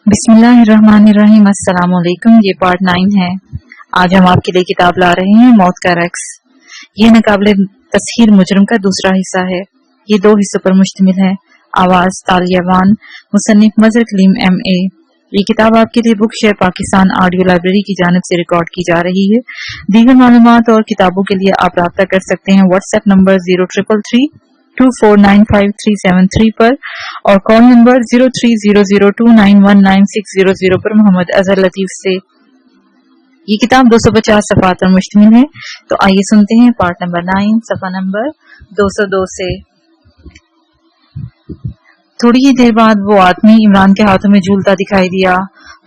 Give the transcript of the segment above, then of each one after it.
बिस्मिल्लाहिर्रहमानिर्रहीम। अस्सलाम वालेकुम। ये पार्ट 9 है। आज हम आपके लिए किताब ला रहे हैं मौत का रक्स। ये नाकाबिले तस्खीर मुजरिम का दूसरा हिस्सा है। ये 2 हिस्सों पर मुश्तमिल है। आवाज तालियाबान, मुसन्निफ मजहर कलीम MA। ये किताब आपके लिए book share Pakistan audio library की जानिब से रिकॉर्ड की जा रही है। दीगर मालूमात और किताबों के लिए आप राब्ता कर सकते हैं व्हाट्सएप नंबर 03332495 पर और कॉल नंबर 0300291960 पर मोहम्मद अजहर लतीफ से। ये किताब 250 सफ़हात पर मुश्तमिल है। तो आइए सुनते हैं पार्ट नंबर 9 सफ़ा नंबर 202 से। थोड़ी ही देर बाद वो आदमी इमरान के हाथों में झूलता दिखाई दिया,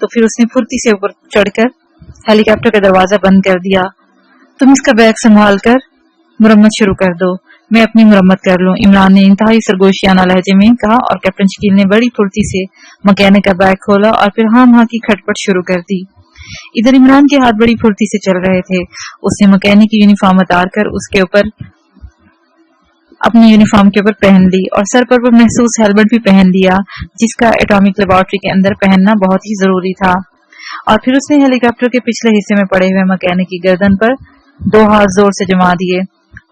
तो फिर उसने फुर्ती से ऊपर चढ़कर हेलीकॉप्टर का दरवाजा बंद कर दिया। तुम इसका बैग संभाल कर मुरम्मत शुरू कर दो, मैं अपनी मुरम्मत कर लूं, इमरान ने इंतहाई सरगोशियाना लहजे में कहा और कैप्टन शकील ने बड़ी फुर्ती से मकैनिक का बैग खोला और फिर हाँ की खटपट शुरू कर दी। इधर इमरान के हाथ बड़ी फुर्ती से चल रहे थे। उसने मकैनिक की यूनिफॉर्म उतार कर उसके ऊपर अपनी यूनिफॉर्म के ऊपर पहन ली और सर पर महसूस हेलमेट भी पहन लिया, जिसका एटॉमिक लेबोरेटरी के अंदर पहनना बहुत ही जरूरी था। और फिर उसने हेलीकॉप्टर के पिछले हिस्से में पड़े हुए मकैनिक की गर्दन पर 2 हाथ जोर से जमा दिए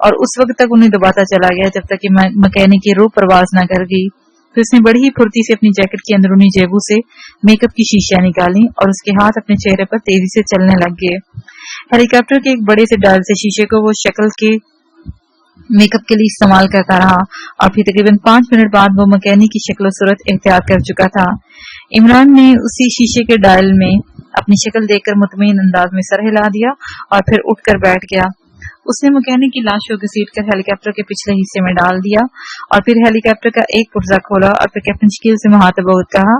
और उस वक्त तक उन्हें दबाता चला गया जब तक कि मकैनिक की रूह परवाज न कर गई। फिर उसने बड़ी ही फुर्ती से अपनी जैकेट की अंदरूनी जेबों से मेकअप की शीशियां निकाली और उसके हाथ अपने चेहरे पर तेजी से चलने लग गए। हेलीकॉप्टर के एक बड़े से डायल से शीशे को वो शक्ल के मेकअप के लिए इस्तेमाल करता रहा और फिर तकरीबन 5 मिनट बाद वो मकैनिक की शक्ल सूरत इख्तियार कर चुका था। इमरान ने उसी शीशे के डायल में अपनी शक्ल देखकर मुतमईन अंदाज में सर हिला दिया और फिर उठकर बैठ गया। उसने मकैनिक की लाश को घसीटकर हेलीकॉप्टर के पिछले हिस्से में डाल दिया और फिर हेलीकॉप्टर का एक पुर्जा खोला और फिर कैप्टन शकील से मुहातबत कहा,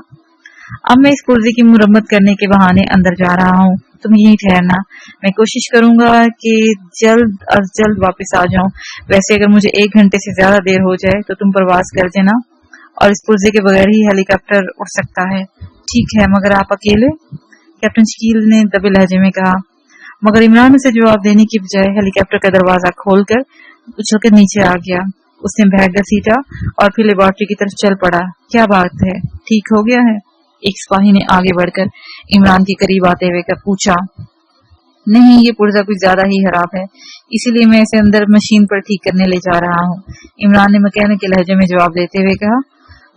अब मैं इस पुर्जे की मुरम्मत करने के बहाने अंदर जा रहा हूँ, तुम यहीं ठहरना। मैं कोशिश करूंगा कि जल्द अज जल्द वापस आ जाऊं। वैसे अगर मुझे 1 घंटे से ज्यादा देर हो जाए तो तुम परवाज कर देना और इस पुर्जे के बगैर ही हेलीकॉप्टर उड़ सकता है। ठीक है, मगर आप अकेले? कैप्टन शकील ने दबे लहजे में कहा। मगर इमरान उसे जवाब देने की बजाय हेलीकॉप्टर का दरवाजा खोलकर उछलकर नीचे आ गया। उसने बैग घसीटा और फिर लेबोरेटरी की तरफ चल पड़ा। क्या बात है, ठीक हो गया है? एक सिपाही ने आगे बढ़कर इमरान के करीब आते हुए पूछा। नहीं, ये पुर्जा कुछ ज्यादा ही खराब है, इसीलिए मैं इसे अंदर मशीन पर ठीक करने ले जा रहा हूँ, इमरान ने मकैनिक के लहजे में जवाब देते हुए कहा।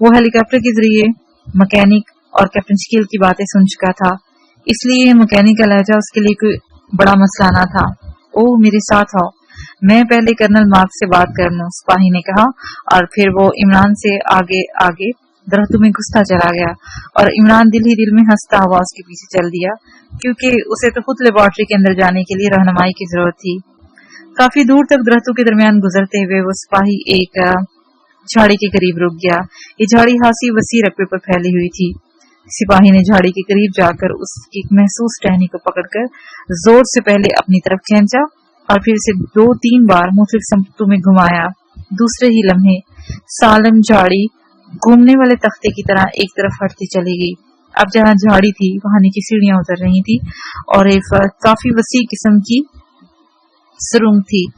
वो हेलीकॉप्टर के जरिए मकैनिक और कैप्टन शकील की बातें सुन चुका था, इसलिए मकैनिक का लहजा उसके लिए कोई बड़ा मसला ना था। ओह, मेरे साथ आओ, मैं पहले कर्नल मार्क से बात कर लूं, सिपाही ने कहा और फिर वो इमरान से आगे आगे दरख्तों में घुसता चला गया और इमरान दिल ही दिल में हंसता हुआ उसके पीछे चल दिया, क्योंकि उसे तो खुद लेबोरेटरी के अंदर जाने के लिए रहनुमाई की जरूरत थी। काफी दूर तक दरख्तों के दरमियान गुजरते हुए वो सिपाही एक झाड़ी के करीब रुक गया। ये झाड़ी खासी वसी रकबे पर फैली हुई थी। सिपाही ने झाड़ी के करीब जाकर उसकी महसूस टहनी को पकड़कर जोर से पहले अपनी तरफ खींचा और फिर इसे 2-3 बार मुख्तलिफ समतों में घुमाया। दूसरे ही लम्हे सालम झाड़ी घूमने वाले तख्ते की तरह एक तरफ हटती चली गई। अब जहाँ झाड़ी थी वहां नीचे सीढ़ियां उतर रही थी और एक काफी वसी किस्म की सुरंग थी।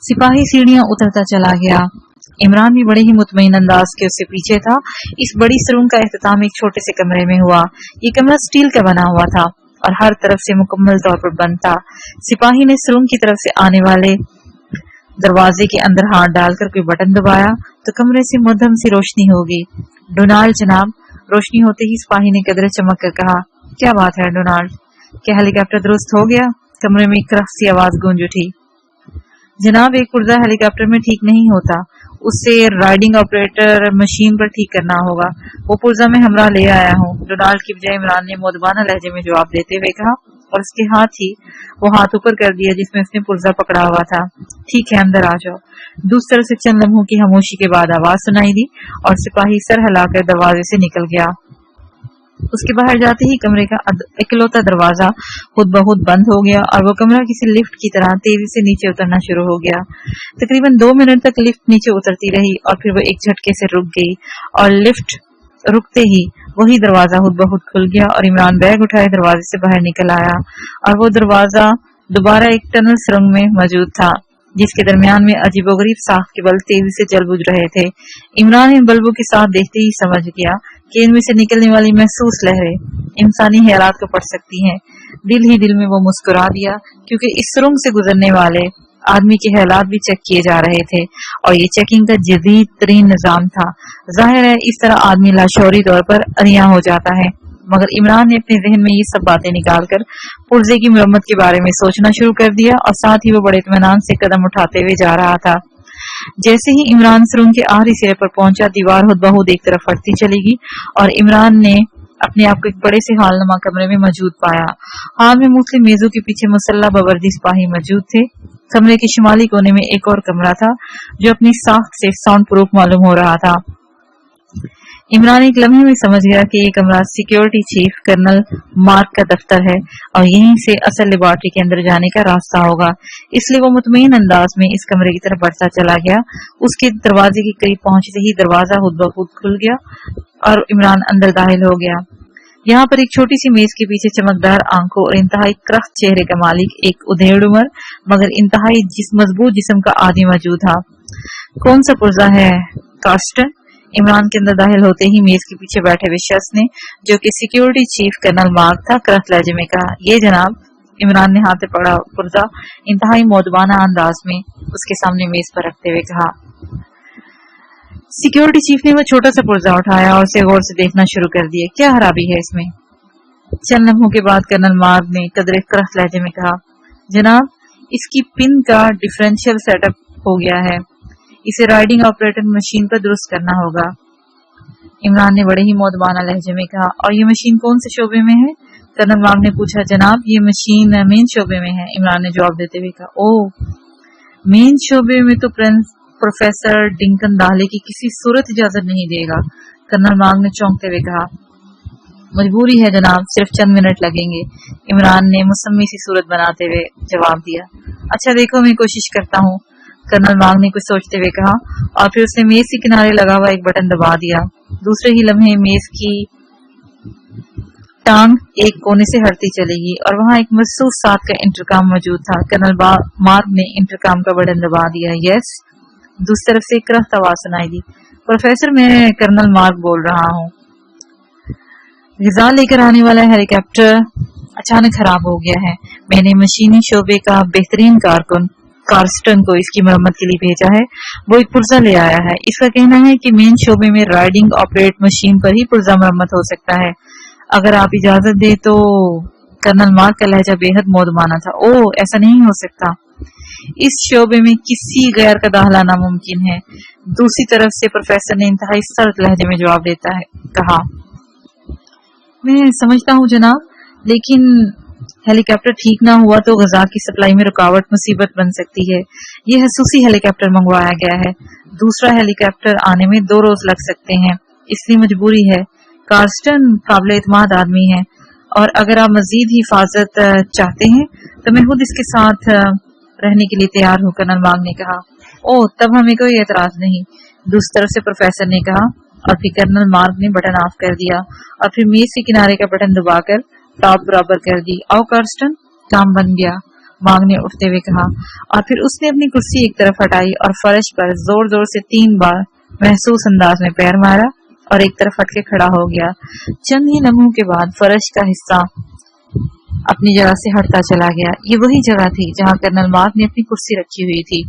सिपाही सीढ़ियां उतरता चला गया। इमरान भी बड़े ही मुतमईन अंदाज के उससे पीछे था। इस बड़ी सुरंग का इख्तिताम एक छोटे से कमरे में हुआ। ये कमरा स्टील का बना हुआ था और हर तरफ से मुकम्मल तौर पर बंद था। सिपाही ने सुरंग की तरफ से आने वाले दरवाजे के अंदर हाथ डालकर कोई बटन दबाया तो कमरे से मध्यम सी रोशनी हो गई। डोनाल्ड जनाब, रोशनी होते ही सिपाही ने कदरे चमक कर कहा। क्या बात है डोनाल्ड, क्या हेलीकॉप्टर दुरुस्त हो गया? कमरे में एक तरफ सी आवाज गूंज उठी। जनाब, एक पुर्जा हेलीकॉप्टर में ठीक नहीं होता, उससे राइडिंग ऑपरेटर मशीन पर ठीक करना होगा। वो पुर्जा मैं हमरा ले आया हूँ, डोनाल्ड की बजाय इमरान ने मुअद्दबाना लहजे में जवाब देते हुए कहा और उसके वो हाथ ऊपर कर दिया जिसमें उसने पुर्जा पकड़ा हुआ था। ठीक है, अंदर आ जाओ। दूसरी तरफ से चंद लम्हों की खामोशी के बाद आवाज सुनाई दी और सिपाही सर हिलाकर दरवाजे से निकल गया। उसके बाहर जाते ही कमरे का इकलौता दरवाजा खुद ब खुद बंद हो गया और वो कमरा किसी लिफ्ट की तरह तेजी से नीचे उतरना शुरू हो गया। तकरीबन 2 मिनट तक लिफ्ट नीचे उतरती रही और फिर वो एक झटके से रुक गई और लिफ्ट रुकते ही वही दरवाजा खुद ब खुद खुल गया और इमरान बैग उठाए दरवाजे से बाहर निकल आया और वो दरवाजा दोबारा एक टनल सुरंग में मौजूद था। जिसके दरमियान में अजीबोगरीब साख के बल्ब तेजी से जल बुझ रहे थे। इमरान इन बल्बों के साथ देखते ही समझ गया कि इनमें से निकलने वाली महसूस लहरें इंसानी हैरात को पढ़ सकती हैं। दिल ही दिल में वो मुस्कुरा दिया, क्योंकि इस सुरंग से गुजरने वाले आदमी के हालात भी चेक किए जा रहे थे और ये चेकिंग का जदीद तरीन निजाम था। जाहिर है इस तरह आदमी लाशौरी तौर पर अरिया हो जाता है, मगर इमरान ने अपने जहन में ये सब बातें निकालकर पुर्जे की मरम्मत के बारे में सोचना शुरू कर दिया और साथ ही वो बड़े इत्मीनान से कदम उठाते हुए जा रहा था। जैसे ही इमरान सुरंग के आखिरी सिरे पर पहुंचा, दीवार खुद ब खुद एक तरफ हटती चलेगी और इमरान ने अपने आप को एक बड़े से हालनुमा कमरे में मौजूद पाया। हाल में मुख्तलिफ मेजों के पीछे मुसल्ला बवर्दी सिपाही मौजूद थे। कमरे के शुमाली कोने में एक और कमरा था जो अपनी साख्त से साउंड प्रूफ मालूम हो रहा था। इमरान एक लम्हे में समझ गया कि ये कमरा सिक्योरिटी चीफ कर्नल मार्क का दफ्तर है और यहीं से असल लेबोरेटरी के अंदर जाने का रास्ता होगा। इसलिए वो मुतमईन अंदाज में इस कमरे की तरफ बढ़ता चला गया। उसके दरवाजे के करीब पहुंचते ही दरवाजा खुद ब खुद खुल गया और इमरान अंदर दाखिल हो गया। यहाँ पर एक छोटी सी मेज के पीछे चमकदार आंखों और इंतहाई क्रख्त चेहरे का मालिक, एक उधेड़ उम्र मगर इंतहाई मजबूत जिस्म का आदमी मौजूद था। कौन सा पुर्जा है कास्टन? इमरान के अंदर दाखिल होते ही मेज के पीछे बैठे हुए शख्स ने, जो कि सिक्योरिटी चीफ कर्नल मार्क था, क्रख्त लहजे में कहा, ये जनाब। इमरान ने हाथ में पड़ा पुर्जा इंतहाई मौदबाना अंदाज में उसके सामने मेज पर रखते हुए कहा। सिक्योरिटी चीफ ने वो छोटा सा पुर्जा उठाया और उसे गौर से देखना शुरू कर दिया। क्या खराबी है इसमें? चंद लम्हों के बाद कर्नल मार्क ने कदरे क्रख्त लहजे में कहा, जनाब इसकी पिन का डिफरेंशियल सेटअप हो गया है, इसे राइडिंग ऑपरेटर मशीन पर दुरुस्त करना होगा। इमरान ने बड़े ही मौदबाना लहजे में कहा, और ये मशीन कौन से शोबे में है? कर्नल मार्क ने पूछा। जनाब ये मशीन मेन शोबे में है, इमरान ने जवाब देते हुए कहा। ओ, मेन शोबे में तो प्रोफेसर डिंकन दाहले की किसी सूरत इजाजत नहीं देगा, कर्नल मार्क ने चौंकते हुए कहा। मजबूरी है जनाब, सिर्फ चंद मिनट लगेंगे, इमरान ने मुसम्मी सी सूरत बनाते हुए जवाब दिया। अच्छा देखो, मैं कोशिश करता हूँ, कर्नल मार्क ने कुछ सोचते हुए कहा और फिर उसने मेज के किनारे लगा हुआ एक बटन दबा दिया। दूसरे ही लम्हे मेज की टांग एक कोने से हटती चलेगी और वहां एक मखसूस साथ का इंटरकॉम मौजूद था। कर्नल मार्क ने इंटरकॉम का बटन दबा दिया। यस, दूसरी तरफ से एक क्रख्त आवाज सुनाई दी। प्रोफेसर, मैं कर्नल मार्क बोल रहा हूँ। ग़िज़ा लेकर आने वाला हेलीकॉप्टर अचानक खराब हो गया है। मैंने मशीनी शोबे का बेहतरीन कारकुन कार्स्टन को इसकी मरम्मत के लिए भेजा है। वो एक पुर्जा ले आया है। इसका कहना है कि मेन शोबे में राइडिंग ऑपरेट मशीन पर ही पुर्जा मरम्मत हो सकता है। अगर आप इजाजत दे तो। कर्नल मार्क का लहजा बेहद मौदमाना था। ओह, ऐसा नहीं हो सकता, इस शोबे में किसी गैर का दाखिला नामुमकिन है। दूसरी तरफ से प्रोफेसर ने इंतहाई सर्द लहजे में जवाब देता है कहा। मैं समझता हूँ जनाब, लेकिन हेलीकॉप्टर ठीक ना हुआ तो ग़िज़ा की सप्लाई में रुकावट मुसीबत बन सकती है। ये खसूसी हेलीकॉप्टर मंगवाया गया है। दूसरा हेलीकॉप्टर आने में 2 रोज लग सकते हैं, इसलिए मजबूरी है। कार्स्टन काबिल एतमाद आदमी है और अगर आप मजीद हिफाजत चाहते हैं तो मैं खुद इसके साथ रहने के लिए तैयार हूँ, कर्नल मार्क ने कहा। ओह, तब हमें कोई एतराज नहीं, दूसरी तरफ से प्रोफेसर ने कहा और फिर कर्नल मार्क ने बटन ऑफ कर दिया और फिर मेज के किनारे का बटन दबाकर टॉप बराबर कर दी। आओ कार्स्टन, काम बन गया, मार्क ने उठते हुए कहा और फिर उसने अपनी कुर्सी एक तरफ हटाई और फर्श पर जोर जोर से 3 बार महसूस अंदाज में पैर मारा और एक तरफ हटके खड़ा हो गया। चंद ही लम्हों के बाद फर्श का हिस्सा अपनी जगह से हटता चला गया। ये वही जगह थी जहाँ कर्नल मार्क ने अपनी कुर्सी रखी हुई थी।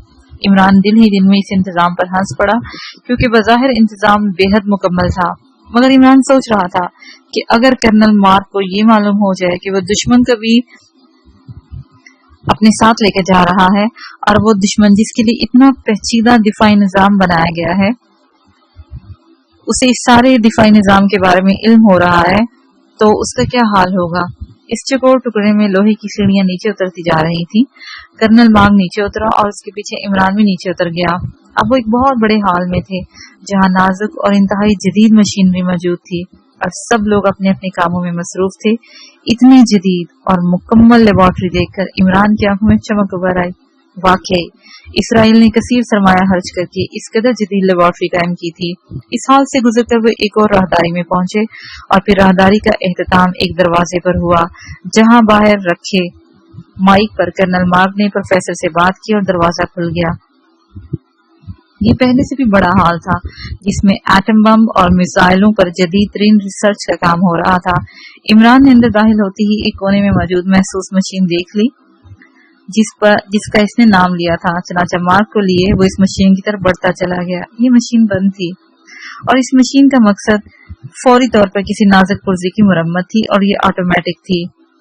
इमरान दिल ही दिल में इस इंतजाम पर हंस पड़ा, क्योंकि बज़ाहिर इंतजाम बेहद मुकम्मल था। मगर इमरान सोच रहा था कि अगर कर्नल मार्क को ये मालूम हो जाए कि वो दुश्मन को भी अपने साथ लेकर जा रहा है और वो दुश्मन जिसके लिए इतना पेचीदा दिफाई निजाम बनाया गया है, उसे इस सारे दिफाई निजाम के बारे में इल्म हो रहा है, तो उसका क्या हाल होगा। इस चकोर टुकड़े में लोहे की सीढ़ियां नीचे उतरती जा रही थी। कर्नल मार्क नीचे उतरा और उसके पीछे इमरान भी नीचे उतर गया। अब वो एक बहुत बड़े हॉल में थे जहां नाजुक और इंतहाई जदीद मशीनरी मौजूद थी और सब लोग अपने अपने कामों में मसरूफ थे। इतनी जदीद और मुकम्मल लेबोरेटरी देखकर इमरान की आंखों में चमक उभर आई। वाकई इसराइल ने कसीर सरमाया खर्च करके इस कदर जदीद लेबोरेटरी कायम की थी। इस हाल से गुजरते हुए एक और राहदारी में पहुंचे और फिर राहदारी का एहतमाम एक दरवाजे पर हुआ जहां बाहर रखे माइक पर कर्नल मार्ग ने प्रोफेसर से बात की और दरवाजा खुल गया। ये पहले से भी बड़ा हॉल था जिसमें एटम बम और मिसाइलों पर जदीद तरीन रिसर्च का काम हो रहा था। इमरान ने अंदर दाखिल होते ही एक कोने में मौजूद महसूस मशीन देख ली जिसका इसने नाम लिया था। चनाचा मार्ग को लिए वो इस मशीन की तरफ बढ़ता चला गया। ये मशीन बंद थी और इस मशीन का मकसद फौरी तौर पर किसी नाजुक पुर्जे की मुरम्मत थी और ये ऑटोमेटिक थी,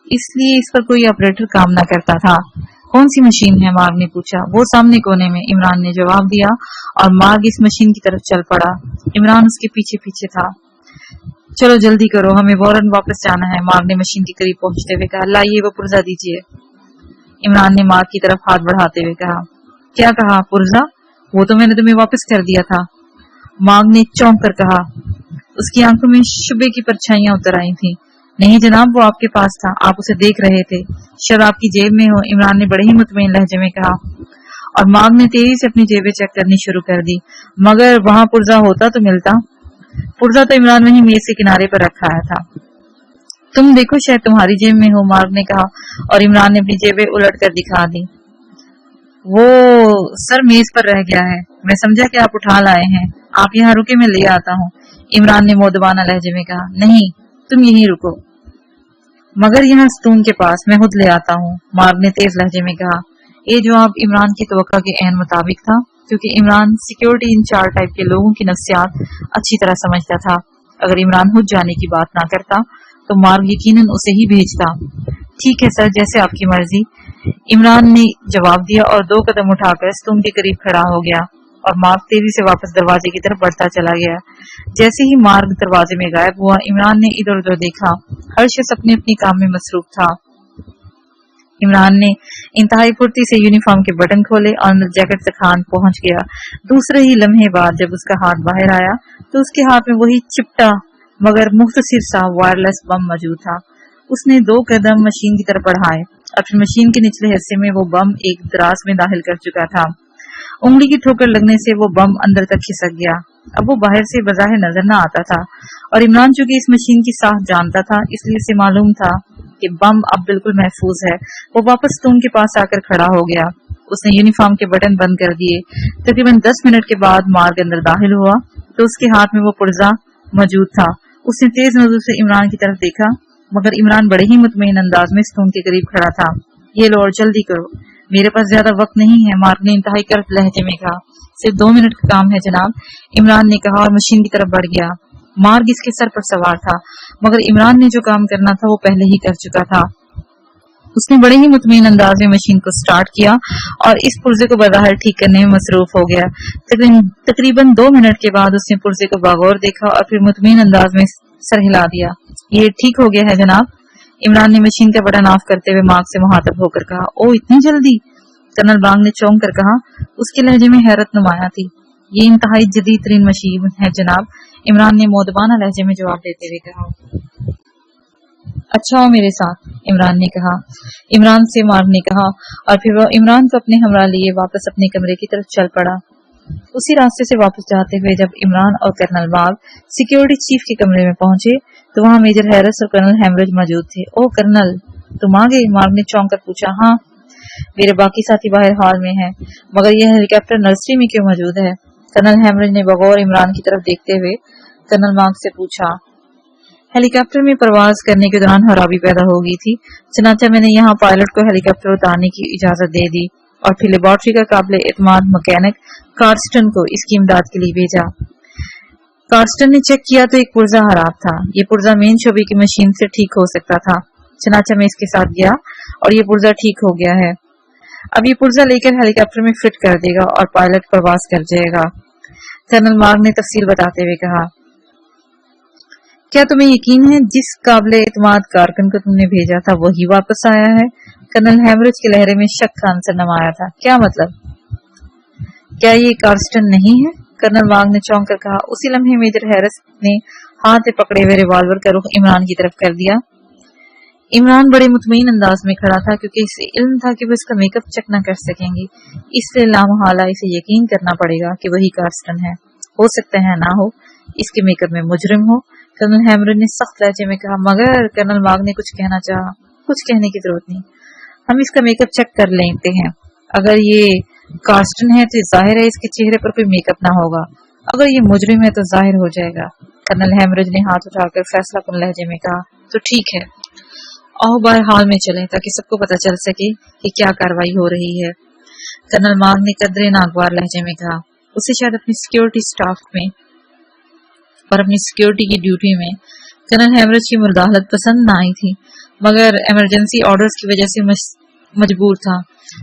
इसलिए इस पर कोई ऑपरेटर काम न करता था। कौन सी मशीन है? मार्ग ने पूछा। वो सामने कोने में, इमरान ने जवाब दिया और मार्ग इस मशीन की तरफ चल पड़ा। इमरान उसके पीछे पीछे था। चलो जल्दी करो, हमें वॉरन वापस जाना है, मार्ग ने मशीन के करीब पहुंचते हुए कहा। लाइए वो पुर्जा दीजिए, इमरान ने मार्ग की तरफ हाथ बढ़ाते हुए कहा। क्या कहा? पुर्जा? वो तो मैंने तुम्हें वापस कर दिया था, मार्ग ने चौंक कर कहा। उसकी आंखों में शुबे की परछाइयां उतर आई थी। नहीं जनाब, वो आपके पास था, आप उसे देख रहे थे, शायद आपकी जेब में हो, इमरान ने बड़े ही मुतमईन लहजे में कहा। और मार्ग ने तेजी से अपनी जेबें चेक करनी शुरू कर दी। मगर वहां पुर्जा होता तो मिलता। पुर्जा तो इमरान वहीं मेज के किनारे पर रखा आया था। तुम देखो, शायद तुम्हारी जेब में हो, मार्ग ने कहा और इमरान ने अपनी जेबें उलट कर दिखा दी। वो सर मेज पर रह गया है, मैं समझा कि आप उठा लाए हैं, आप यहाँ रुके, मैं ले आता हूँ, इमरान ने मोदबाना लहजे में कहा। नहीं, तुम यहीं रुको, मगर यहाँ स्तून के पास, मैं खुद ले आता हूँ, मार्ग ने तेज लहजे में कहा। ये जवाब इमरान की तवक्का के ऐन मुताबिक था, क्योंकि इमरान सिक्योरिटी इंचार्ज टाइप के लोगों की नफ्सियात अच्छी तरह समझता था। अगर इमरान खुद जाने की बात ना करता तो मार्ग यकीनन उसे ही भेजता। ठीक है सर, जैसे आपकी मर्जी, इमरान ने जवाब दिया और 2 कदम उठाकर स्तून के करीब खड़ा हो गया और मार्ग तेजी से वापस दरवाजे की तरफ बढ़ता चला गया। जैसे ही मार्ग दरवाजे में गायब हुआ, इमरान ने इधर उधर देखा। हर शख्स अपने अपने काम में मसरूफ था। इमरान ने इंतहाई फुर्ती से यूनिफॉर्म के बटन खोले और अंदर जैकेट से खान पहुंच गया। दूसरे ही लम्हे बाद जब उसका हाथ बाहर आया तो उसके हाथ में वही चिपटा मगर मुख्तसर सा वायरलेस बम मौजूद था। उसने 2 कदम मशीन की तरफ बढ़ाए और फिर मशीन के निचले हिस्से में वो बम एक दराज में दाखिल कर चुका था। उंगली की ठोकर लगने से वो बम अंदर तक खिसक गया। अब वो बाहर से बज़ाहिर नजर न आता था और इमरान चूंकि इस मशीन की साख जानता था, इसलिए उसे मालूम था कि बम अब बिल्कुल महफूज है। वो वापस स्तून के पास आकर खड़ा हो गया। उसने यूनिफॉर्म के बटन बंद कर दिए। तकरीबन 10 मिनट के बाद मार्ग अंदर दाखिल हुआ तो उसके हाथ में वो पुर्जा मौजूद था। उसने तेज नजर से इमरान की तरफ देखा, मगर इमरान बड़े ही मुतमईन अंदाज में स्तून के करीब खड़ा था। ये लो और जल्दी करो, मेरे पास ज्यादा वक्त नहीं है, मार्ग ने इंतहाई कर्क लहजे में कहा। सिर्फ 2 मिनट का काम है जनाब, इमरान ने कहा और मशीन की तरफ बढ़ गया। मार्ग इसके सर पर सवार था, मगर इमरान ने जो काम करना था वो पहले ही कर चुका था। उसने बड़े ही मुतमईन अंदाज में मशीन को स्टार्ट किया और इस पुर्जे को बज़ाहिर ठीक करने में मसरूफ हो गया। तकरीबन 2 मिनट के बाद उसने पुर्जे को बागौर देखा और फिर मुतमईन अंदाज में सर हिला दिया। ये ठीक हो गया है जनाब, इमरान ने मशीन का बटन ऑफ करते हुए मार्ग से मुहातब होकर कहा। ओ इतनी जल्दी, कर्नल बांग ने चौंक कर कहा। उसके लहजे में हैरत नुमाया थी। ये इंतहाई जदीद तरीन मशीन है जनाब, इमरान ने मोदबाना लहजे में जवाब देते हुए कहा। अच्छा हो मेरे साथ, इमरान ने कहा। इमरान से मार्ग ने कहा और फिर वो इमरान को अपने हमरा लिए वापस अपने कमरे की तरफ चल पड़ा। उसी रास्ते से वापस जाते हुए जब इमरान और कर्नल मार्ग सिक्योरिटी चीफ के कमरे में पहुंचे तो वहां मेजर हैरिस और कर्नल हेमरिज मौजूद थे। ओ कर्नल, तुम आ गए? मार्ग ने चौंक कर पूछा। हाँ, मेरे बाकी साथी बाहर हॉल में हैं, मगर यह हेलीकॉप्टर नर्सरी में क्यों मौजूद है? कर्नल हेमरिज ने बगौर इमरान की तरफ देखते हुए कर्नल मार्ग से पूछा। हेलीकॉप्टर में परवाज करने के दौरान खराबी पैदा हो गई थी, चनाचा मैंने यहाँ पायलट को हेलीकॉप्टर उतारने की इजाजत दे दी और फिर लेबोरेटरी का काबिल एतमाद मैकेनिक कार्स्टन को इसकी इमदाद के लिए भेजा। कार्स्टन ने चेक किया तो एक पुर्जा खराब था। ये पुर्जा मेन शोबे की मशीन से ठीक हो सकता था। चनाचा मैं इसके साथ गया और ये पुर्जा ठीक हो गया है। अब ये पुर्जा लेकर हेलीकॉप्टर में फिट कर देगा और पायलट परवाज कर जाएगा, कर्नल मार्ग ने तफसील बताते हुए कहा। क्या तुम्हें यकीन है जिस काबिल एतमाद कारकुन को तुमने भेजा था वही वापस आया है? कर्नल हेमरिज के लहरे में शक का अंसर नमाया था। क्या मतलब? क्या ये कार्स्टन नहीं है? कर्नल मार्ग ने चौंक कर कहा। उसी लम्हे मेजर हैरिस ने हाथ में पकड़े हुए रिवॉल्वर का रुख इमरान की तरफ कर दिया। इमरान बड़े मुतमईन अंदाज में खड़ा था क्योंकि इसे इल्म था कि वो इसका मेकअप चेक न कर सकेंगे, इसलिए लामहाला इसे यकीन करना पड़ेगा कि वही कार्स्टन है। हो सकता है ना हो, इसके मेकअप में मुजरिम हो, कर्नल हेमरिज ने सख्त लहजे में कहा। मगर कर्नल मार्ग ने कुछ कहना चाहा। कुछ कहने की जरूरत नहीं, हम इसका मेकअप चेक कर लेते हैं। अगर ये कार्स्टन है तो जाहिर है इसके चेहरे पर कोई मेकअप ना होगा, अगर ये मुजरिम है तो जाहिर हो जाएगा। कर्नल हेमरिज ने हाथ उठाकर फैसलाकुन लहजे में कहा, तो ठीक है, आओ बाहर हॉल में चलें ताकि सबको पता चल सके कि क्या कार्रवाई हो रही है। कर्नल मार्ग ने कदरे नागवार लहजे में कहा। उसे शायद अपनी सिक्योरिटी स्टाफ में और अपनी सिक्योरिटी की ड्यूटी में कर्नल हेमरिज की मुदाखलत पसंद ना आई थी, मगर इमरजेंसी ऑर्डर्स की वजह से मजबूर था।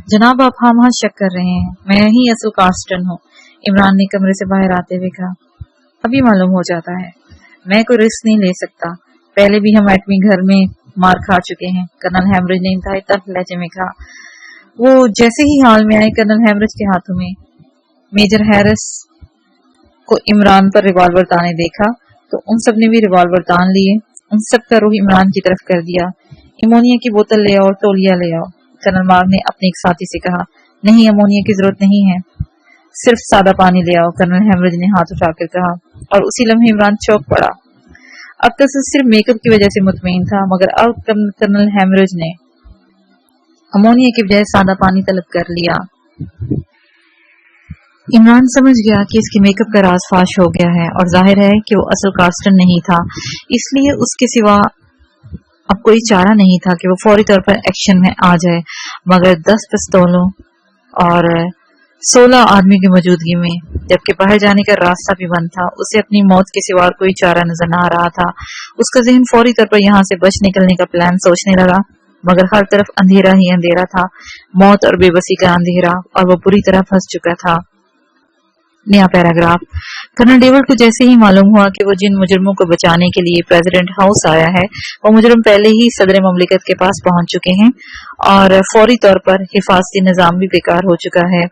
जनाब, आप हम शक कर रहे हैं, मैं ही असल कार्स्टन हूँ, इमरान ने कमरे से बाहर आते हुए कहा। अभी मालूम हो जाता है, मैं कोई रिस्क नहीं ले सकता, पहले भी हम एटमी घर में मार खा चुके हैं, कर्नल हेमरिज ने इंतहाई तल्ख लहजे में कहा। वो जैसे ही हॉल में आए, कर्नल हेमरिज के हाथों में मेजर हैरिस को इमरान पर रिवॉल्वर ताने देखा तो उन सब ने भी रिवॉल्वर तान लिए। उन सब का रुख इमरान की तरफ कर दिया। अमोनिया की बोतल ले आओ और तौलिया ले आओ, कर्नल मार्ग ने अपने एक साथी से कहा। नहीं, अमोनिया की जरूरत नहीं है, सिर्फ सादा पानी ले आओ, कर्नल हेमरिज ने हाथ उठाकर कहा। और उसी लम्हे इमरान चौंक पड़ा। अब तक तो सिर्फ मेकअप की वजह से मुतमईन था, मगर अब कर्नल हेमरिज ने अमोनिया की बजाय सादा पानी तलब कर लिया। इमरान समझ गया कि इसके मेकअप का राज फाश हो गया है और जाहिर है कि वो असल कार्स्टन नहीं था, इसलिए उसके सिवा अब कोई चारा नहीं था कि वो फौरी तौर पर एक्शन में आ जाए। मगर 10 पिस्तौलों और 16 आदमी की मौजूदगी में, जबकि बाहर जाने का रास्ता भी बंद था, उसे अपनी मौत के सिवा कोई चारा नजर न आ रहा था। उसका जहन फौरी तौर पर यहाँ से बच निकलने का प्लान सोचने लगा, मगर हर तरफ अंधेरा ही अंधेरा था, मौत और बेबसी का अंधेरा, और वो बुरी तरह फंस चुका था। नया पैराग्राफ। कर्नल डेविड को जैसे ही मालूम हुआ कि वो जिन मुजरिमों को बचाने के लिए प्रेसिडेंट हाउस आया है, वो मुजरिम पहले ही सदर ममलिकत के पास पहुंच चुके हैं और फौरी तौर पर हिफाजती निजाम भी बेकार हो चुका है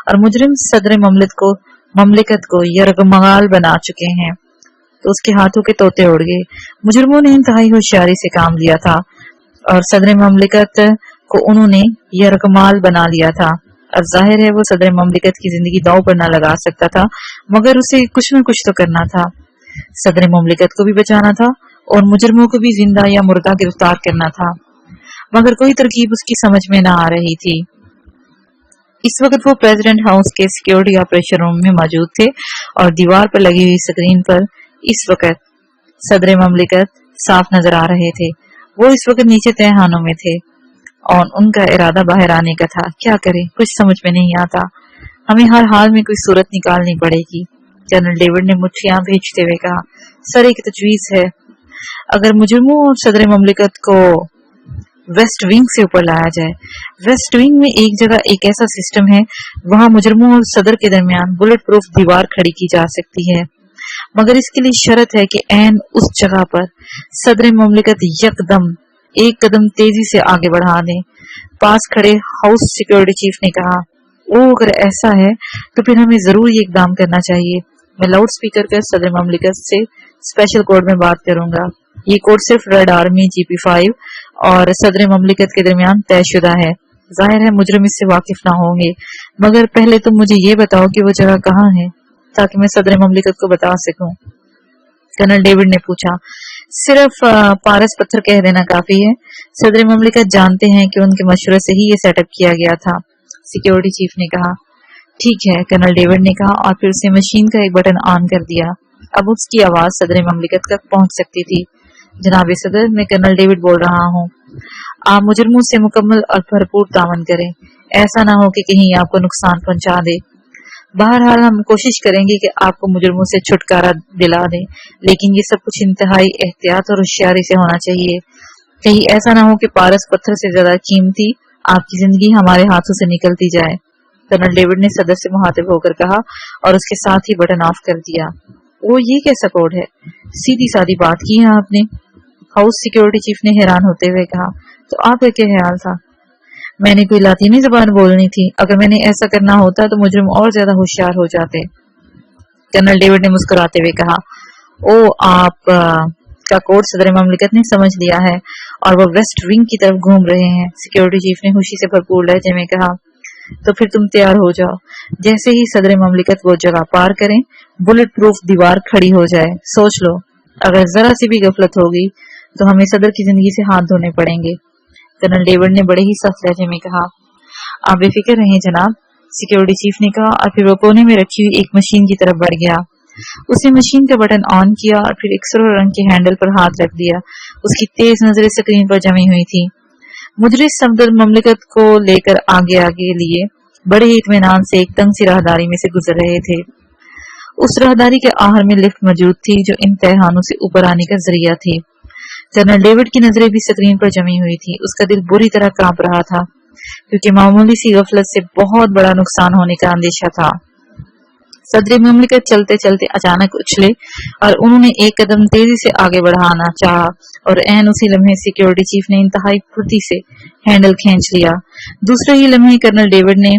और मुजरिम सदर ममलिकत को यरगमगाल बना चुके हैं, तो उसके हाथों के तोते उड़ गए। मुजरिमों ने इंतहाई होशियारी से काम लिया था और सदर ममलिकत को उन्होंने यरगमाल बना लिया था। अब जाहिर है वो सदर ममलिकत की जिंदगी दांव पर न लगा सकता था, मगर उसे कुछ न कुछ तो करना था। सदर ममलिकत को भी बचाना था और मुजरिमों को भी जिंदा या मुर्दा गिरफ्तार करना था, मगर कोई तरकीब उसकी समझ में न आ रही थी। इस वक्त वो प्रेसिडेंट हाउस के सिक्योरिटी ऑपरेशन रूम में मौजूद थे और दीवार पर लगी हुई स्क्रीन पर इस वक्त सदर ममलिकत साफ नजर आ रहे थे। वो इस वक्त नीचे तहखानों में थे और उनका इरादा बाहर आने का था। क्या करें, कुछ समझ में नहीं आता, हमें हर हाल में कोई सूरत निकालनी पड़ेगी। जनरल डेविड ने मुठ्ठियां भेजते हुए कहा। सर, एक तजवीज है, अगर मुजरिमों और सदर ममलिकत को वेस्ट विंग से ऊपर लाया जाए। वेस्ट विंग में एक जगह एक ऐसा सिस्टम है, वहां मुजरिमों और सदर के दरमियान बुलेट प्रूफ दीवार खड़ी की जा सकती है, मगर इसके लिए शर्त है कि ऐन उस जगह पर सदर ममलिकत यकदम एक कदम तेजी से आगे बढ़ा दें। पास खड़े हाउस सिक्योरिटी चीफ ने कहा, ओ अगर ऐसा है तो फिर हमें जरूर ये इकदाम करना चाहिए। मैं लाउड स्पीकर कर सदर ममलिकत से स्पेशल कोड में बात करूंगा। ये कोड सिर्फ रेड आर्मी GP5 और सदर ममलिकत के दरमियान तयशुदा है। जाहिर है मुजरिम इससे वाकिफ ना होंगे, मगर पहले तुम मुझे ये बताओ कि वो जगह कहाँ है ताकि मैं सदर ममलिकत को बता सकूं। कर्नल डेविड ने पूछा। सिर्फ पारस पत्थर कह देना काफी है, सदर ममलिकत जानते हैं कि उनके मशवरे से ही ये सेटअप किया गया था, सिक्योरिटी चीफ ने कहा। ठीक है, कर्नल डेविड ने कहा और फिर उसने मशीन का एक बटन ऑन कर दिया। अब उसकी आवाज सदर ममलिकत तक पहुंच सकती थी। जनाब सदर, मैं कर्नल डेविड बोल रहा हूँ। आप मुजरिमों से मुकम्मल और भरपूर तावन करें, ऐसा ना हो कि कहीं आपको नुकसान पहुंचा दे। बहरहाल हम कोशिश करेंगे कि आपको मुजरिमों से छुटकारा दिला दें, लेकिन ये सब कुछ इंतहाई एहतियात और होशियारी से होना चाहिए। कहीं ऐसा ना हो कि पारस पत्थर से ज्यादा कीमती आपकी जिंदगी हमारे हाथों से निकलती जाए। कर्नल डेविड ने सदर से मुखातिब होकर कहा और उसके साथ ही बटन ऑफ कर दिया। वो ये कैसा कोड है? सीधी सादी बात की है आपने, हाउस सिक्योरिटी चीफ ने हैरान होते हुए कहा। तो आपका क्या ख्याल था? मैंने कोई लातीनी जबान बोलनी थी, अगर मैंने ऐसा करना होता तो मुजरिम और ज्यादा होशियार हो जाते। कर्नल डेविड ने मुस्कुराते हुए कहा, ओ आप का कोड सदर ममलिकत ने समझ लिया है और वो वेस्ट विंग की तरफ घूम रहे हैं, सिक्योरिटी चीफ ने खुशी से भरपूर लहजे में कहा। तो फिर तुम तैयार हो जाओ, जैसे ही सदर ममलिकत वो जगह पार करें बुलेट प्रूफ दीवार खड़ी हो जाए। सोच लो, अगर जरा सी भी गफलत होगी तो हमें सदर की जिंदगी से हाथ धोने पड़ेंगे। कर्नल डेविड ने बड़े ही सख्त लहजे में कहा। आप बेफिक्र रहें जनाब, सिक्योरिटी चीफ ने कहा, और फिर वो कोने में रखी हुई एक मशीन की तरफ बढ़ गया। उसने मशीन का बटन ऑन किया और फिर एक सुर्ख रंग के हैंडल पर हाथ रख दिया। उसकी तेज नजरें स्क्रीन पर जमी हुई थी। मुजरिम सफदर ममलिकत को लेकर आगे आगे लिए बड़े ही इत्मीनान से एक तंग सी राहदारी में से गुजर रहे थे। उस राहदारी के आहर में लिफ्ट मौजूद थी जो इन तहखानों से ऊपर आने का जरिया थी। कर्नल डेविड की नजरें भी स्क्रीन पर जमी हुई थी। उसका दिल बुरी तरह कांप रहा था क्योंकि मामूली सी गफलत से बहुत बड़ा नुकसान होने का अंदेशा था। सदर ममलिकत चलते चलते अचानक उछले और उन्होंने एक कदम तेजी से आगे बढ़ाना चाहा और एन उसी लम्हे सिक्योरिटी चीफ ने इंतहाई फुर्ती से हैंडल खींच लिया। दूसरे ही लम्हे कर्नल डेविड ने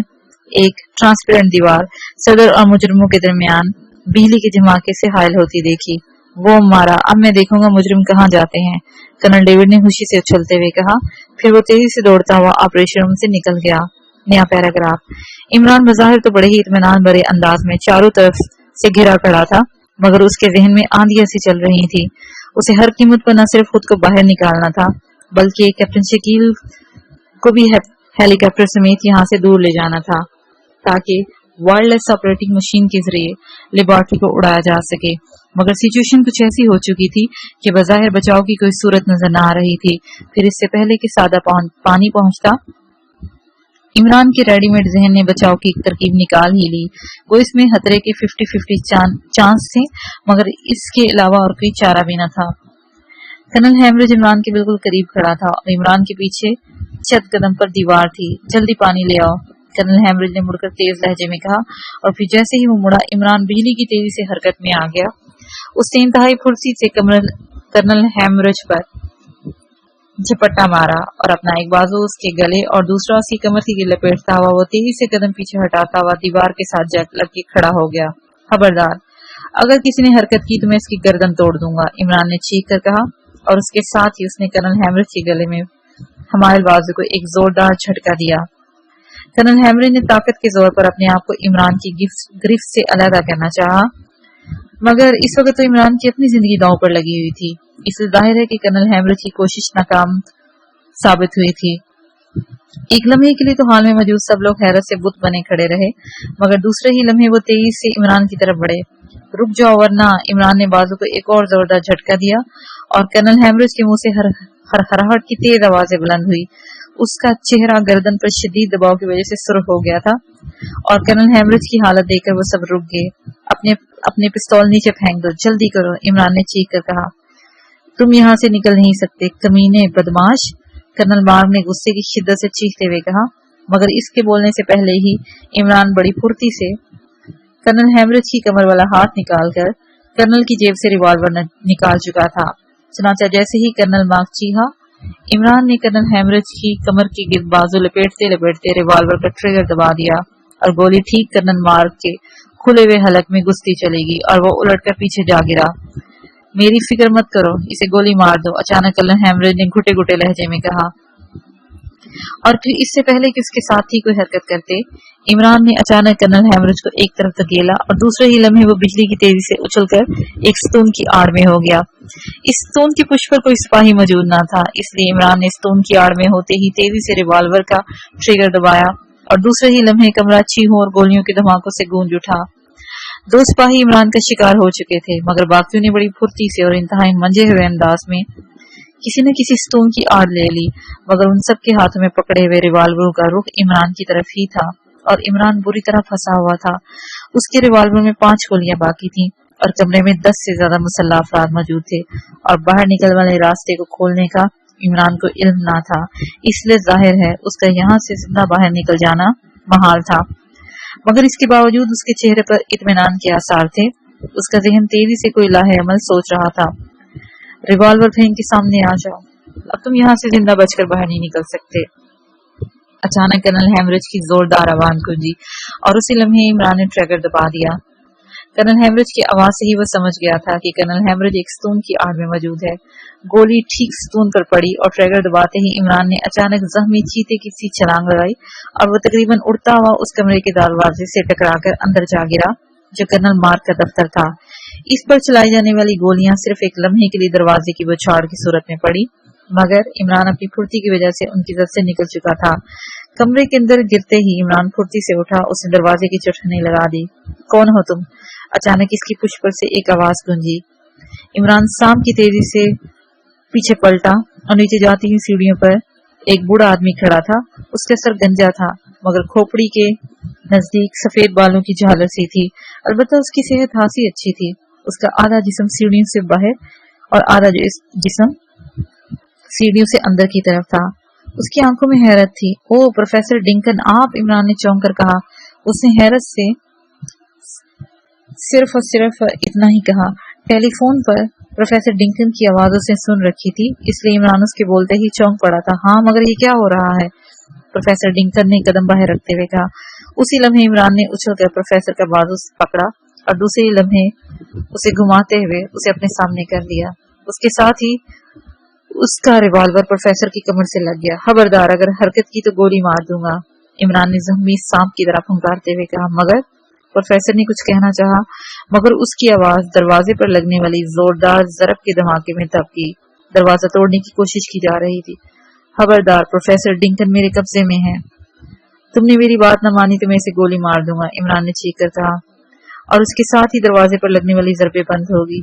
एक ट्रांसपेरेंट दीवार सदर और मुजरिमों के दरमियान बिजली के धमाके से हायल होती देखी। वो मारा, अब मैं देखूंगा मुजरिम कहाँ जाते हैं, कर्नल डेविड ने खुशी से उछलते हुए कहा। फिर वो तेजी से दौड़ता हुआ ऑपरेशन रूम से निकल गया। नया पैराग्राफ। इमरान बज़ाहिर तो बड़े ही इत्मीनान भरे अंदाज में चारों तरफ से घिरा खड़ा था, मगर उसके जहन में आंधियां सी चल रही थी। उसे हर कीमत पर न सिर्फ खुद को बाहर निकालना था बल्कि कैप्टन शकील को भी हेलीकॉप्टर समेत यहाँ से दूर ले जाना था ताकि वायरलेस ऑपरेटिंग मशीन के जरिए लेबोरेटरी को उड़ाया जा सके। मगर सिचुएशन कुछ ऐसी हो चुकी थी कि बज़ाहिर बचाव की कोई सूरत नजर न आ रही थी। फिर इससे पहले कि सादा पानी पहुंचता, इमरान के रेडीमेड जहन ने बचाव की तरकीब निकाल ही ली। वो इसमें खतरे के 50-50 चांस थे, मगर इसके अलावा और कोई चारा भी न था। कर्नल हैमरिज इमरान के बिल्कुल करीब खड़ा था और इमरान के पीछे चंद कदम पर दीवार थी। जल्दी पानी ले आओ, कर्नल हैमरिज ने मुड़कर तेज लहजे में कहा, और फिर जैसे ही वो मुड़ा, इमरान बिजली की तेजी से हरकत में आ गया। उसने इंतहाई फुर्ती से कर्नल हैमरिज पर झपट्टा मारा और अपना एक बाजू उसके गले और दूसरा उसकी कमर की लपेटता हुआ वो तेजी से कदम पीछे हटाता हुआ दीवार के साथ जाकर लग के खड़ा हो गया। खबरदार, अगर किसी ने हरकत की तो मैं इसकी गर्दन तोड़ दूंगा, इमरान ने चीख कर कहा, और उसके साथ ही उसने कर्नल हैमरिज के गले में हमारे बाजू को एक जोरदार झटका दिया। कर्नल हैमरिज ने ताकत के जोर पर अपने आप को इमरान की गिरफ्त से अलग करना चाहा, मगर इस वक्त तो इमरान की अपनी जिंदगी दांव पर लगी हुई थी। इसलिए जाहिर है कि कर्नल हैमरिज की कोशिश नाकाम साबित हुई थी। एक लम्हे के लिए तो हाल में मौजूद सब लोग हैरत से बुत बने खड़े रहे, मगर दूसरे ही लम्हे वो तेजी से इमरान की तरफ बढ़े। रुक जाओ वरना, इमरान ने बाजू को एक और जोरदार झटका दिया और कर्नल हैमरिज के मुंह से हरहराहट की तेज आवाजें बुलंद हुई। उसका चेहरा गर्दन पर शदीद दबाव की वजह से सुर्ख हो गया था और कर्नल हैमरिज की हालत देखकर वो सब रुक गए। अपने पिस्तौल नीचे फेंक दो, जल्दी करो, इमरान ने चीख कर कहा। तुम यहाँ से निकल नहीं सकते, कमीने बदमाश, कर्नल मार्ग ने गुस्से की शिद्दत से चीखते हुए कहा। मगर इसके बोलने से पहले ही इमरान बड़ी फुर्ती से कर्नल हैमरिज की कमर वाला हाथ निकालकर कर्नल की जेब से रिवॉल्वर निकाल चुका था। चुनाचा जैसे ही कर्नल मार्ग चीखा, इमरान ने कर्नल हैमरिज की कमर के गिर्द बाजू लपेटते लपेटते रिवॉल्वर का ट्रिगर दबा दिया और गोली ठीक कर्नल मार्ग के खुले हुए हलक में घुसती चलेगी और वो उलटकर पीछे जा गिरा। मेरी फिक्र मत करो, इसे गोली मार दो, अचानक कर्नल हैमरिज ने घुटे घुटे लहजे में कहा। और फिर इससे पहले कि उसके साथी कोई हरकत करते, इमरान ने अचानक कर्नल हैमरिज को एक तरफ धकेला और दूसरे ही लम्हे वो बिजली की तेजी से उछलकर एक स्तून की आड़ में हो गया। इस स्तून के पुष्प पर कोई सिपाही मौजूद न था, इसलिए इमरान ने स्तून की आड़ में होते ही तेजी से रिवॉल्वर का ट्रिगर दबाया और दूसरे ही लम्हे कमरा चीहों और गोलियों के धमाकों से गूंज उठा। दो सिपाही इमरान का शिकार हो चुके थे, मगर बाकियों ने बड़ी फुर्ती से और इंतहाई मंजे हुए अंदाज में किसी न किसी स्तून की आड़ ले ली, मगर उन सब के हाथों में पकड़े हुए रिवॉल्वरों का रुख इमरान की तरफ ही था और इमरान बुरी तरह फंसा हुआ था। उसके रिवॉल्वर में 5 गोलियां बाकी थीं और कमरे में 10 से ज्यादा मुसल्लह अफराद मौजूद थे और बाहर निकलने वाले रास्ते को खोलने का इमरान को इल्म ना था, इसलिए जाहिर है उसका यहाँ से जिंदा बाहर निकल जाना महाल था। मगर इसके बावजूद उसके चेहरे पर इत्मीनान के आसार थे। उसका जहन तेजी से कोई लाहे अमल सोच रहा था। रिवॉल्वर फेंक के सामने आ जाओ, अब तुम यहाँ से जिंदा बचकर बाहर नहीं निकल सकते। अचानक कर्नल हैमरिज की जोरदार आवाज गूंजी और उसी लम्हे इमरान ने ट्रिगर दबा दिया। कर्नल हैमरिज की आवाज से ही वो समझ गया था कि कर्नल हैमरिज एक स्तून की आड़ में मौजूद है। गोली ठीक स्तून पर पड़ी और ट्रिगर दबाते ही इमरान ने अचानक जख्मी चीते की सी छलांग लगाई और वो तकरीबन उड़ता हुआ उस कमरे के दरवाजे से टकराकर अंदर जा गिरा जो कर्नल मार्ग का दफ्तर था। इस पर चलाई जाने वाली गोलियां सिर्फ एक लम्हे के लिए दरवाजे की बौछार की सूरत में पड़ी मगर इमरान अपनी फुर्ती की वजह से उनकी जद से निकल चुका था। कमरे के अंदर गिरते ही इमरान फुर्ती से उठा, उसने दरवाजे की चटखनी लगा दी। कौन हो तुम? अचानक इसकी पुष्ट पर से एक आवाज गूंजी। इमरान शाम की तेजी से पीछे पलटा और नीचे जाती हुई सीढ़ियों पर एक बूढ़ा आदमी खड़ा था। उसका सर गंजा था, मगर खोपड़ी के नजदीक सफेद बालों की झालर सी थी। अलबत्ता उसकी सेहत खासी अच्छी थी। उसका आधा जिस्म सीढ़ियों से बाहर और आधा जिस्म सीढ़ियों से अंदर की तरफ था। उसकी आंखों में हैरत थी। ओ प्रोफेसर डिंकन, आप? इमरान ने चौंक कर कहा। उसने हैरत से सिर्फ और सिर्फ इतना ही कहा। टेलीफोन पर प्रोफेसर डिंकन की आवाज उसने सुन रखी थी, इसलिए इमरान उसके बोलते ही चौंक पड़ा था। हाँ, मगर ये क्या हो रहा है? प्रोफेसर डिंकन ने कदम बाहर रखते हुए कहा। उसी लम्हे इमरान ने उछलकर प्रोफेसर का बाजू पकड़ा और दूसरे लम्हे उसे घुमाते हुए उसे अपने सामने कर दिया। उसके साथ ही उसका रिवॉल्वर प्रोफेसर की कमर से लग गया। खबरदार, अगर हरकत की तो गोली मार दूंगा, इमरान ने जख्मी सांप की तरह फुंकारते हुए कहा। मगर प्रोफेसर ने कुछ कहना चाहा, मगर उसकी आवाज दरवाजे पर लगने वाली जोरदार जरब के धमाके में दबकी। दरवाजा तोड़ने की कोशिश की जा रही थी। खबरदार, प्रोफेसर डिंकन मेरे कब्जे में है। तुमने मेरी बात न मानी तो मैं इसे गोली मार दूंगा, इमरान ने चीख कर कहा। और उसके साथ ही दरवाजे पर लगने वाली जरबें बंद होगी।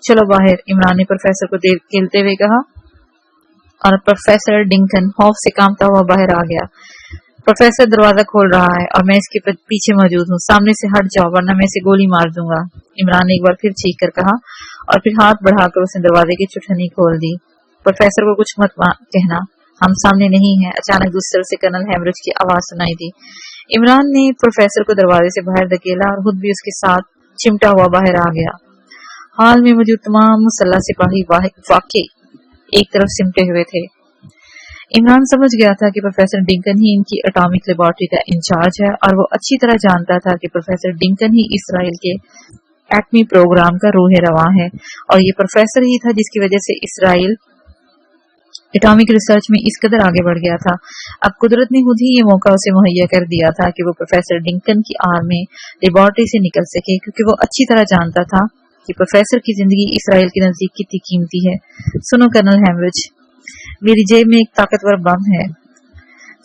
चलो बाहर, इमरान ने प्रोफेसर को खेलते हुए कहा। और प्रोफेसर डिंकन खौफ से कांपता हुआ बाहर आ गया। प्रोफेसर दरवाजा खोल रहा है और मैं इसके पीछे मौजूद हूँ। सामने से हट जाओ वरना मैं इसे गोली मार दूंगा, इमरान ने एक बार फिर चीख कर कहा और फिर हाथ बढ़ाकर उसने दरवाजे की चुटनी खोल दी। प्रोफेसर को कुछ मत कहना, हम सामने नहीं हैं। अचानक दूसरी तरफ से कर्नल हैमरिज की आवाज सुनाई दी। इमरान ने प्रोफेसर को दरवाजे से बाहर धकेला और खुद भी उसके साथ चिमटा हुआ बाहर आ गया। हाल में मौजूद तमाम मुसल्लह सिपाही वाकई एक तरफ सिमटे हुए थे। इमरान समझ गया था कि प्रोफेसर डिंकन ही इनकी एटॉमिक लेबोरेटरी का इंचार्ज है और वो अच्छी तरह जानता था कि प्रोफेसर डिंकन ही इसराइल के एटमी प्रोग्राम का रूह रवां है और ये प्रोफेसर ही था जिसकी वजह से इसराइल एटॉमिक रिसर्च में इस कदर आगे बढ़ गया था। अब कुदरत ने खुद ही ये मौका उसे मुहैया कर दिया था कि वो प्रोफेसर डिंकन की आड़ में लेबोरेटरी से निकल सके, क्योंकि वो अच्छी तरह जानता था कि प्रोफेसर की जिंदगी इसराइल के नजदीक कितनी कीमती है। सुनो कर्नल हैमरिज, मेरी जेब में एक ताकतवर बम है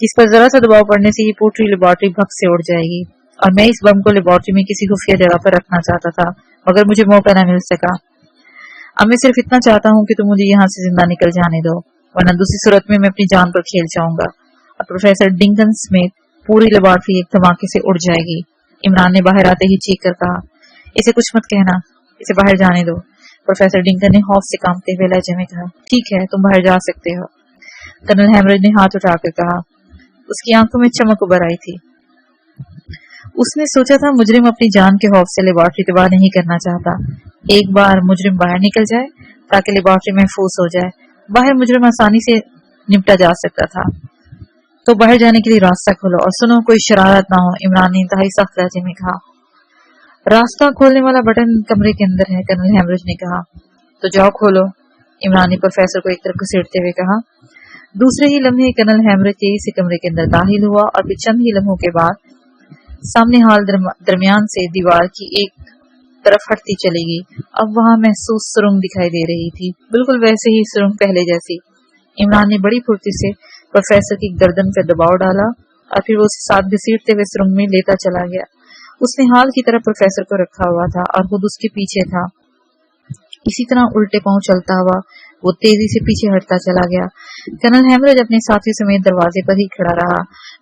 जिस पर जरा सा दबाव पड़ने से ही पूरी लेबोरेटरी भग से उड़ जाएगी और मैं इस बम को लेबोरेटरी में किसी खुफिया जगह पर रखना चाहता था, मगर मुझे मौका न मिल सका। अब मैं सिर्फ इतना चाहता हूँ कि तुम मुझे यहाँ से जिंदा निकल जाने दो, वरना दूसरी सूरत में मैं अपनी जान पर खेल जाऊंगा और प्रोफेसर डिंकन समेत पूरी लेबोरेटरी एक धमाके से उड़ जाएगी, इमरान ने बाहर आते ही चीख कर कहा। इसे कुछ मत कहना, इसे बाहर जाने दो, प्रोफेसर डिंकन ने खौफ से कांपते हुए लहजे में कहा। ठीक है, तुम बाहर जा सकते हो, कर्नल हैमरिज ने हाथ उठाकर कहा। उसकी आंखों में चमक उभर आई थी। उसने सोचा था मुजरिम अपनी जान के खौफ से लेबोरेटरी तबाह नहीं करना चाहता। एक बार मुजरिम बाहर निकल जाए ताकि लेबोरेटरी महफूज हो जाए, बाहर मुजरिम आसानी से निपटा जा सकता था। तो बाहर जाने के लिए रास्ता खोलो और सुनो, कोई शरारत ना हो, इमरान ने इंतहाई सख्त लहजे में कहा। रास्ता खोलने वाला बटन कमरे के अंदर है, कर्नल हैमरिज ने कहा। तो जाओ खोलो, इमरान ने प्रोफेसर को एक तरफ घसीटते हुए कहा। दूसरे ही लम्हे कर्नल हैमरिज तेजी से कमरे के अंदर दाखिल हुआ और फिर चंद ही लम्हों के बाद सामने हाल दरमियान से दीवार की एक तरफ हटती चली गई। अब वहां महसूस सुरंग दिखाई दे रही थी, बिल्कुल वैसे ही सुरंग पहले जैसी। इमरान ने बड़ी फुर्ती से प्रोफेसर की गर्दन पर दबाव डाला और फिर वो उसे साथ घसीटते हुए सुरंग में लेता चला गया। उसने हाल की तरफ प्रोफेसर को रखा हुआ था और खुद उसके पीछे था। इसी तरह उल्टे पांव चलता हुआ वो तेजी से पीछे हटता चला गया। कर्नल हैमरिज अपने साथी समेत दरवाजे पर ही खड़ा रहा,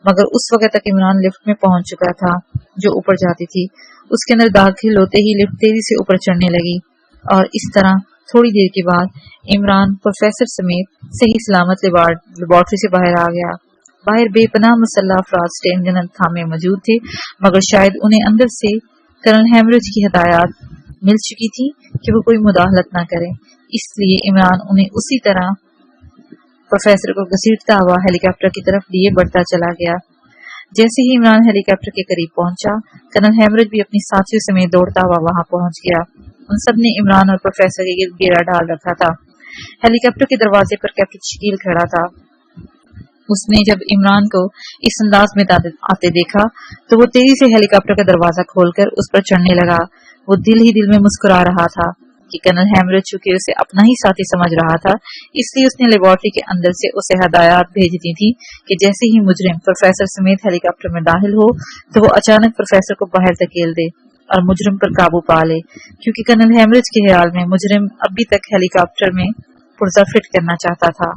मगर उस वक्त तक इमरान लिफ्ट में पहुंच चुका था जो ऊपर जाती थी। उसके अंदर दाखिल होते ही लिफ्ट तेजी से ऊपर चढ़ने लगी और इस तरह थोड़ी देर के बाद इमरान प्रोफेसर समेत सही सलामत लेबोरेटरी से बाहर आ गया। बाहर बेपनाह मुसल्लह अफराद स्टैंड गन थामे मौजूद थे, मगर शायद उन्हें अंदर से कर्नल हैमरिज की हिदायत मिल चुकी थी कि वो कोई मुदाखलत ना करें, इसलिए इमरान उन्हें उसी तरह प्रोफेसर को घसीटता हुआ हेलीकॉप्टर की तरफ लिए बढ़ता चला गया। जैसे ही इमरान हेलीकॉप्टर के करीब पहुंचा, कर्नल हैमरिज भी अपनी साथियों समेत दौड़ता हुआ वहां पहुंच गया। उन सब ने इमरान और प्रोफेसर के घेरा डाल रखा था। हेलीकॉप्टर के दरवाजे पर कैप्टन शकील खड़ा था। उसने जब इमरान को इस अंदाज में आते देखा तो वो तेजी से हेलीकॉप्टर का दरवाजा खोलकर उस पर चढ़ने लगा। वो दिल ही दिल में मुस्कुरा रहा था। کہ कर्नल हैमरिज चूंकि उसे अपना ही साथी समझ रहा था, इसलिए उसने लेबोरेटरी के अंदर से उसे हदायत भेज दी थी कि जैसे ही मुजरिम प्रोफेसर समेत हेलीकॉप्टर में दाखिल हो तो वो अचानक प्रोफेसर को बाहर धकेल दे और मुजरिम पर काबू पा ले, क्योंकि कर्नल हैमरिज के ख्याल में मुजरिम अभी तक हेलीकॉप्टर में पुर्जा फिट करना चाहता था।